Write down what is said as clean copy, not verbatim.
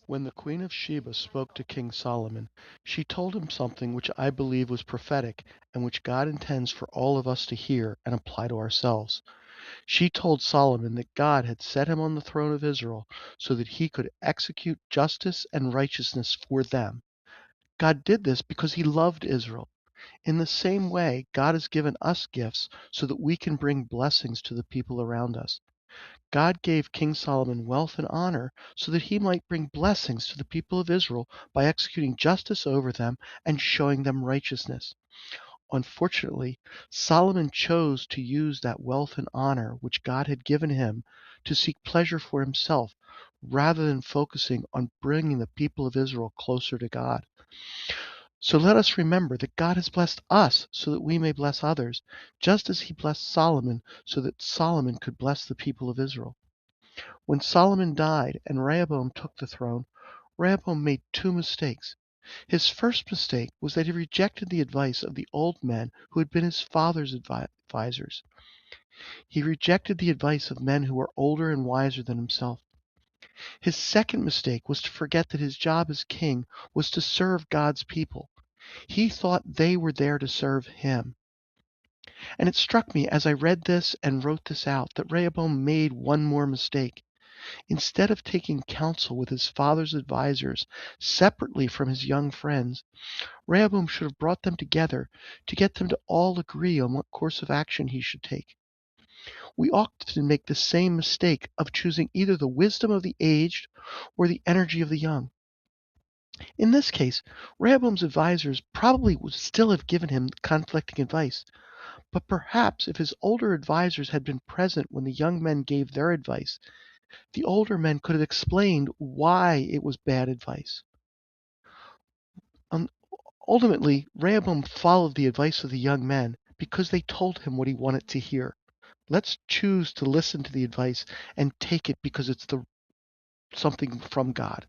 When the Queen of Sheba spoke to King Solomon, she told him something which I believe was prophetic and which God intends for all of us to hear and apply to ourselves. She told Solomon that God had set him on the throne of Israel so that he could execute justice and righteousness for them. God did this because he loved Israel. In the same way, God has given us gifts so that we can bring blessings to the people around us. God gave King Solomon wealth and honor so that he might bring blessings to the people of Israel by executing justice over them and showing them righteousness. Unfortunately, Solomon chose to use that wealth and honor which God had given him to seek pleasure for himself rather than focusing on bringing the people of Israel closer to God. So let us remember that God has blessed us so that we may bless others, just as he blessed Solomon so that Solomon could bless the people of Israel. When Solomon died and Rehoboam took the throne, Rehoboam made two mistakes. His first mistake was that he rejected the advice of the old men who had been his father's advisors. He rejected the advice of men who were older and wiser than himself. His second mistake was to forget that his job as king was to serve God's people. He thought they were there to serve him. And it struck me as I read this and wrote this out that Rehoboam made one more mistake. Instead of taking counsel with his father's advisors separately from his young friends, Rehoboam should have brought them together to get them to all agree on what course of action he should take. We often make the same mistake of choosing either the wisdom of the aged or the energy of the young. In this case, Rehoboam's advisors probably would still have given him conflicting advice, but perhaps if his older advisors had been present when the young men gave their advice, the older men could have explained why it was bad advice. Um, Ultimately, Rehoboam followed the advice of the young men because they told him what he wanted to hear. Let's choose to listen to the advice and take it because it's something from God.